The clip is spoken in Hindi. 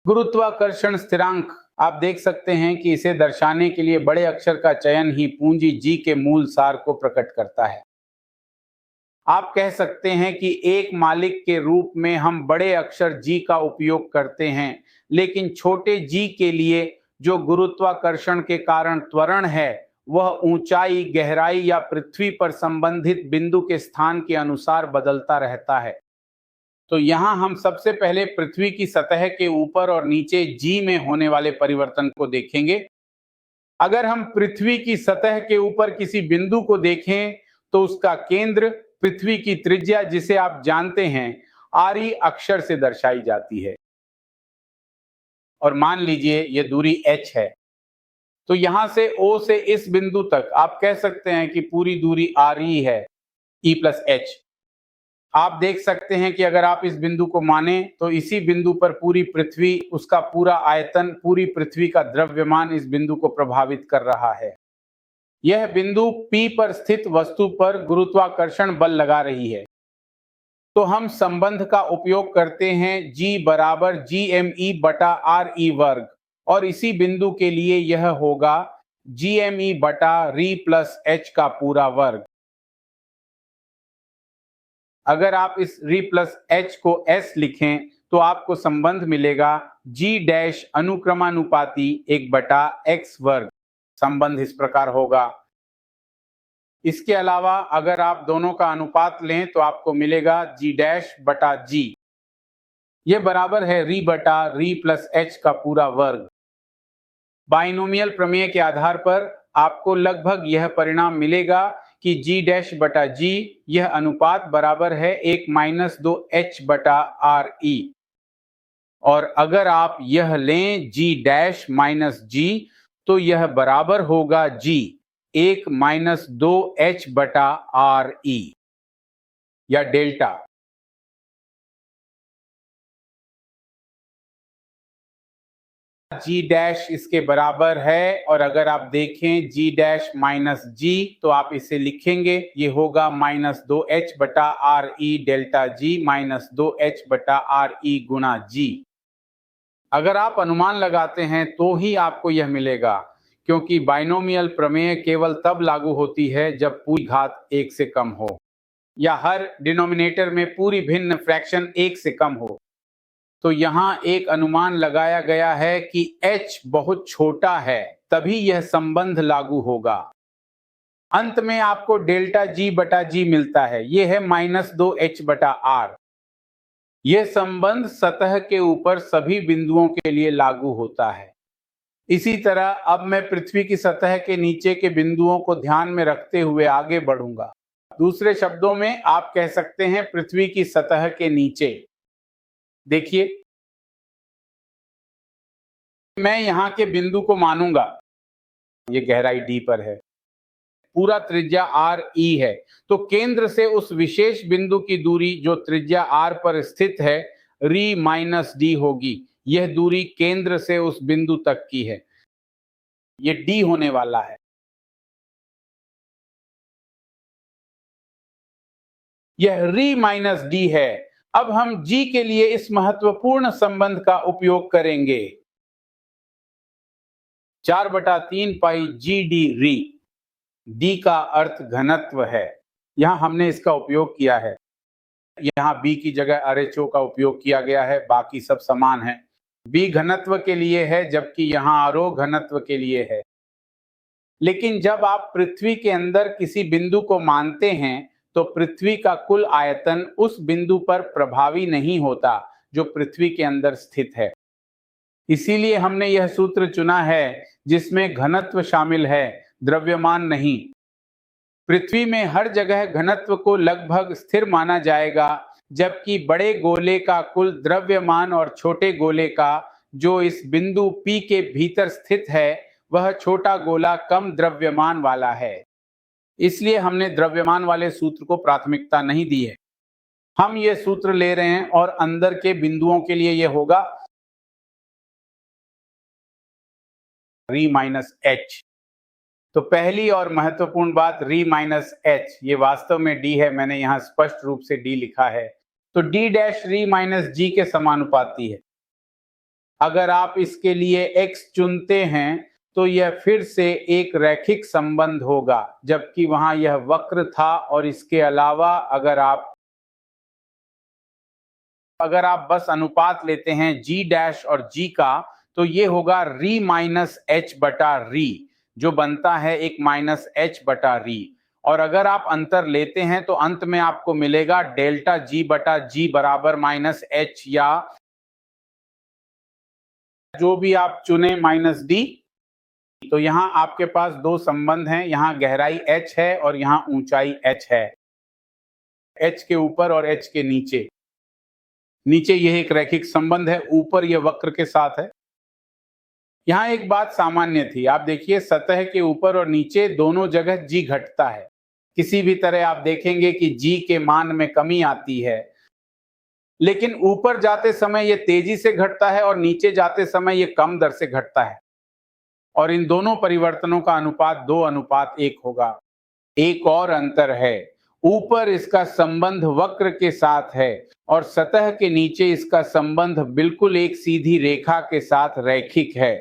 गुरुत्वाकर्षण स्थिरांक आप देख सकते हैं कि इसे दर्शाने के लिए बड़े अक्षर का चयन ही पूंजी जी के मूल सार को प्रकट करता है। आप कह सकते हैं कि एक मालिक के रूप में हम बड़े अक्षर जी का उपयोग करते हैं, लेकिन छोटे जी के लिए जो गुरुत्वाकर्षण के कारण त्वरण है वह ऊंचाई, गहराई या पृथ्वी पर संबंधित बिंदु के स्थान के अनुसार बदलता रहता है। तो यहाँ हम सबसे पहले पृथ्वी की सतह के ऊपर और नीचे जी में होने वाले परिवर्तन को देखेंगे। अगर हम पृथ्वी की सतह के ऊपर किसी बिंदु को देखें तो उसका केंद्र पृथ्वी की त्रिज्या, जिसे आप जानते हैं आरई अक्षर से दर्शाई जाती है। और मान लीजिए ये दूरी h है, तो यहां से O से इस बिंदु तक आप कह सकते हैं कि पूरी दूरी RE है, E प्लस H। आप देख सकते हैं कि अगर आप इस बिंदु को माने तो इसी बिंदु पर पूरी पृथ्वी, उसका पूरा आयतन, पूरी पृथ्वी का द्रव्यमान इस बिंदु को प्रभावित कर रहा है। यह बिंदु P पर स्थित वस्तु पर गुरुत्वाकर्षण बल लगा रही है। तो हम संबंध का उपयोग करते हैं G बराबर GME बटा RE वर्ग, और इसी बिंदु के लिए यह होगा GME बटा री प्लस H का पूरा वर्ग। अगर आप इस री प्लस H को S लिखें तो आपको संबंध मिलेगा G डैश अनुक्रमानुपाती 1 बटा X वर्ग। संबंध इस प्रकार होगा। इसके अलावा अगर आप दोनों का अनुपात लें तो आपको मिलेगा G डैश बटा G, यह बराबर है री बटा री प्लस H का पूरा वर्ग। बाइनोमियल प्रमेय के आधार पर आपको लगभग यह परिणाम मिलेगा कि G डैश बटा G यह अनुपात बराबर है 1 माइनस 2H बटा RE। और अगर आप यह लें G डैश माइनस G तो यह बराबर होगा G 1 माइनस 2H बटा RE या डेल्टा। G डैश इसके बराबर है, और अगर आप देखें G डैश माइनस G तो आप इसे लिखेंगे, ये होगा माइनस 2H बटा RE delta G minus 2H बटा RE गुणा G। अगर आप अनुमान लगाते हैं तो ही आपको यह मिलेगा, क्योंकि बाइनोमियल प्रमेय केवल तब लागू होती है जब पूरी घात 1 से कम हो या हर डिनोमिनेटर में पूरी भिन्न फ्रैक्शन 1 से कम हो। तो यहाँ एक अनुमान लगाया गया है कि h बहुत छोटा है, तभी यह संबंध लागू होगा। अंत में आपको डेल्टा G बटा G मिलता है, यह है माइनस 2H बटा R। यह संबंध सतह के ऊपर सभी बिंदुओं के लिए लागू होता है। इसी तरह अब मैं पृथ्वी की सतह के नीचे के बिंदुओं को ध्यान में रखते हुए आगे बढ़ूंगा। दूसरे शब्दों में आप कह सकते हैं पृथ्वी की सतह के नीचे। देखिए, मैं यहां के बिंदु को मानूंगा, ये गहराई D पर है, पूरा त्रिज्या RE है, तो केंद्र से उस विशेष बिंदु की दूरी जो त्रिज्या R पर स्थित है री माइनस D होगी। यह दूरी केंद्र से उस बिंदु तक की है, ये D होने वाला है। यह री माइनस D है। अब हम G के लिए इस महत्वपूर्ण संबंध का उपयोग करेंगे, 4/3 पाई GD री। D का अर्थ घनत्व है, यहां हमने इसका उपयोग किया है। यहां B की जगह RHO का उपयोग किया गया है, बाकी सब समान है। B घनत्व के लिए है जबकि यहां RO घनत्व के लिए है। लेकिन जब आप पृथ्वी के अंदर किसी बिंदु को मानते हैं तो पृथ्वी का कुल आयतन उस बिंदु पर प्रभावी नहीं होता जो पृथ्वी के अंदर स्थित है। इसीलिए हमने यह सूत्र चुना है जिसमें घनत्व शामिल है, द्रव्यमान नहीं। पृथ्वी में हर जगह घनत्व को लगभग स्थिर माना जाएगा, जबकि बड़े गोले का कुल द्रव्यमान और छोटे गोले का, जो इस बिंदु P के भीतर स्थित है, वह छोटा गोला कम द्रव्यमान वाला है। इसलिए हमने द्रव्यमान वाले सूत्र को प्राथमिकता नहीं दी है। हम ये सूत्र ले रहे हैं और अंदर के बिंदुओं के लिए यह होगा री माइनस H। तो पहली और महत्वपूर्ण बात, री माइनस H, ये वास्तव में D है, मैंने यहाँ स्पष्ट रूप से D लिखा है। तो D डैश री माइनस G के समानुपाती है। अगर आप इसके लिए x चुनते हैं तो यह फिर से एक रैखिक संबंध होगा, जबकि वहां यह वक्र था। और इसके अलावा अगर आप बस अनुपात लेते हैं g डैश और g का, तो ये होगा री माइनस एच बटा री, जो बनता है एक माइनस एच बटा री। और अगर आप अंतर लेते हैं तो अंत में आपको मिलेगा डेल्टा जी बटा जी बराबर माइनस एच, या जो भी आप चुने माइनस डी। तो यहाँ आपके पास दो संबंध हैं, यहाँ गहराई h है और यहाँ ऊंचाई h है। h के ऊपर और h के नीचे यह एक रैखिक संबंध है, ऊपर यह वक्र के साथ है। यहाँ एक बात सामान्य थी, आप देखिए सतह के ऊपर और नीचे दोनों जगह g घटता है। किसी भी तरह आप देखेंगे कि g के मान में कमी आती है, लेकिन ऊपर जाते समय यह तेजी से घटता है और नीचे जाते समय यह कम दर से घटता है। और इन दोनों परिवर्तनों का अनुपात 2:1 होगा। एक और अंतर है, ऊपर इसका संबंध वक्र के साथ है और सतह के नीचे इसका संबंध बिल्कुल एक सीधी रेखा के साथ रैखिक है।